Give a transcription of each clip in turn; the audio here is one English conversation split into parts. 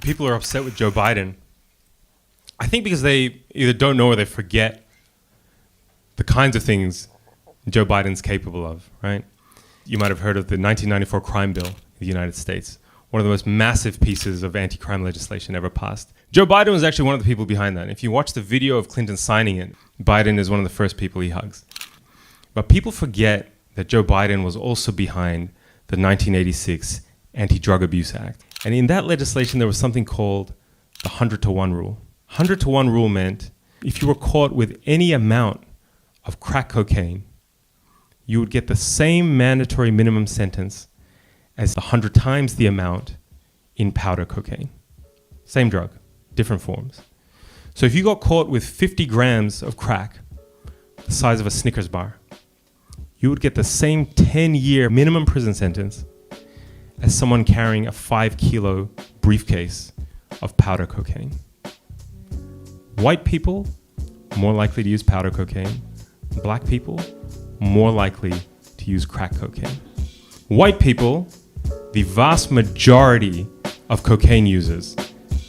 people are upset with Joe Biden, I think because they either don't know or they forget the kinds of things Joe Biden's capable of, right? You might have heard of the 1994 crime bill in the United States, one of the most massive pieces of anti-crime legislation ever passed. Joe Biden was actually one of the people behind that. If you watch the video of Clinton signing it, Biden is one of the first people he hugs. But people forget that Joe Biden was also behind the 1986 Anti-Drug Abuse Act. And in that legislation, there was something called the 100-to-1 rule. 100-to-1 rule meant if you were caught with any amount of crack cocaine, you would get the same mandatory minimum sentence as 100 times the amount in powder cocaine. Same drug, different forms. So if you got caught with 50 grams of crack, the size of a Snickers bar, you would get the same 10-year minimum prison sentence as someone carrying a 5-kilo briefcase of powder cocaine. White people, more likely to use powder cocaine. Black people, more likely to use crack cocaine. White people, the vast majority of cocaine users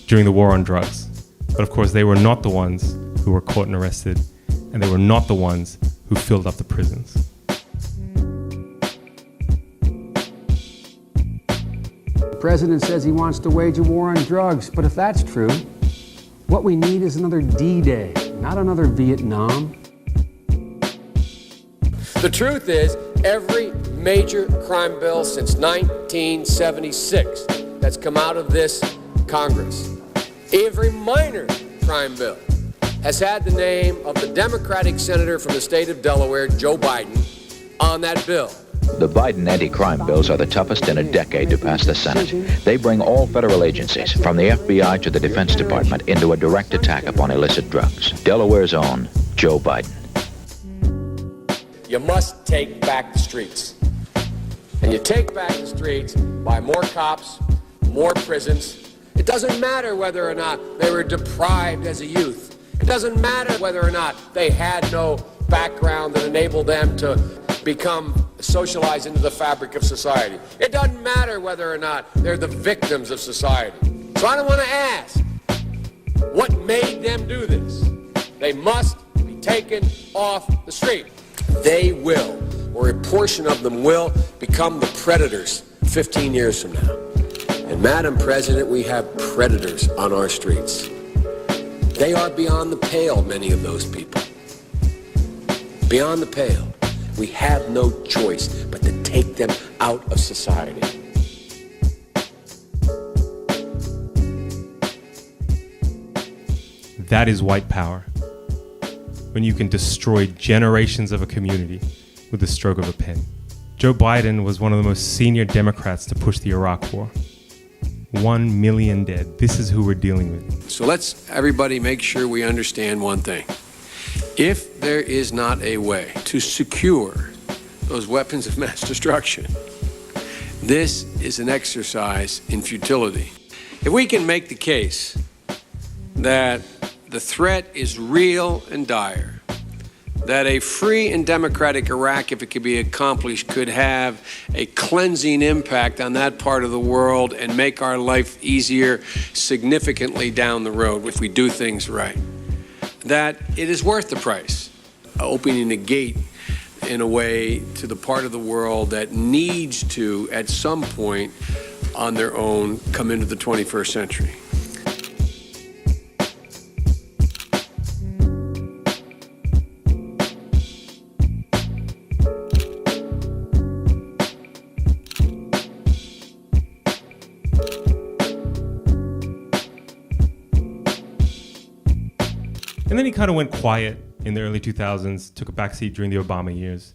during the war on drugs. But of course, they were not the ones who were caught and arrested, and they were not the ones who filled up the prisons. The president says he wants to wage a war on drugs, but if that's true, what we need is another D-Day, not another Vietnam. The truth is, every major crime bill since 1976 that's come out of this Congress, every minor crime bill has had the name of the Democratic senator from the state of Delaware, Joe Biden, on that bill. The Biden anti-crime bills are the toughest in a decade to pass the Senate. They bring all federal agencies, from the FBI to the Defense Department, into a direct attack upon illicit drugs. Delaware's own Joe Biden. You must take back the streets. And you take back the streets by more cops, more prisons. It doesn't matter whether or not they were deprived as a youth. It doesn't matter whether or not they had no background that enabled them to become socialized into the fabric of society. It doesn't matter whether or not they're the victims of society. So I don't want to ask, what made them do this? They must be taken off the street. They will, or a portion of them will, become the predators 15 years from now. And Madam President, we have predators on our streets. They are beyond the pale, many of those people. Beyond the pale. We have no choice but to take them out of society. That is white power. When you can destroy generations of a community with the stroke of a pen. Joe Biden was one of the most senior Democrats to push the Iraq War. 1 million dead. This is who we're dealing with. So let's everybody make sure we understand one thing. If there is not a way to secure those weapons of mass destruction, this is an exercise in futility. If we can make the case that the threat is real and dire, that a free and democratic Iraq, if it could be accomplished, could have a cleansing impact on that part of the world and make our life easier significantly down the road if we do things right, that it is worth the price. Opening the gate in a way to the part of the world that needs to, at some point on their own, come into the 21st century. And then he kind of went quiet in the early 2000s, took a backseat during the Obama years.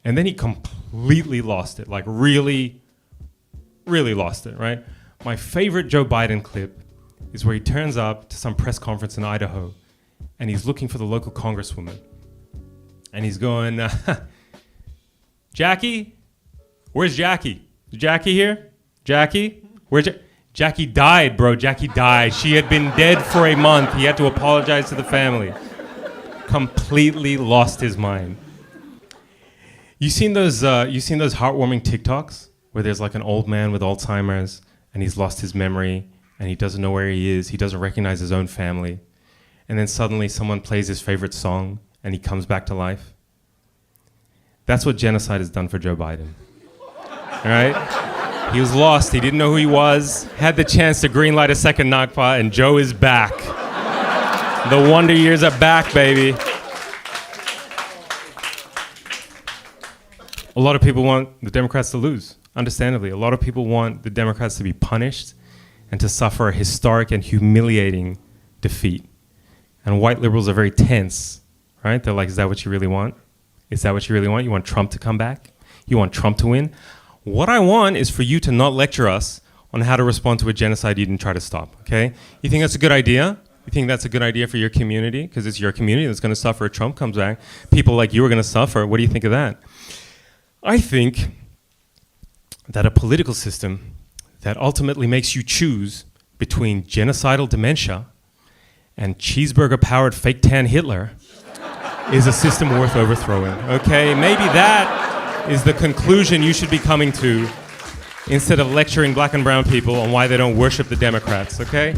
And then he completely lost it, like really, really lost it, right? My favorite Joe Biden clip is where he turns up to some press conference in Idaho and he's looking for the local congresswoman. And he's going, Jackie? Where's Jackie? Is Jackie here? Jackie? Where's Jackie? Jackie died, bro. Jackie died. She had been dead for a month. He had to apologize to the family. Completely lost his mind. You seen those heartwarming TikToks where there's like an old man with Alzheimer's and he's lost his memory and he doesn't know where he is. He doesn't recognize his own family. And then suddenly someone plays his favorite song and he comes back to life. That's what genocide has done for Joe Biden. All right? He was lost. He didn't know who he was, had the chance to greenlight a second Nakba, and Joe is back. The wonder years are back, baby. A lot of people want the Democrats to lose, understandably. A lot of people want the Democrats to be punished and to suffer a historic and humiliating defeat. And white liberals are very tense, right? They're like, is that what you really want? Is that what you really want? You want Trump to come back? You want Trump to win? What I want is for you to not lecture us on how to respond to a genocide you didn't try to stop, okay? You think that's a good idea? You think that's a good idea for your community? Because it's your community that's going to suffer if Trump comes back. People like you are going to suffer. What do you think of that? I think that a political system that ultimately makes you choose between genocidal dementia and cheeseburger-powered fake tan Hitler is a system worth overthrowing, okay? Maybe that is the conclusion you should be coming to instead of lecturing black and brown people on why they don't worship the Democrats, okay?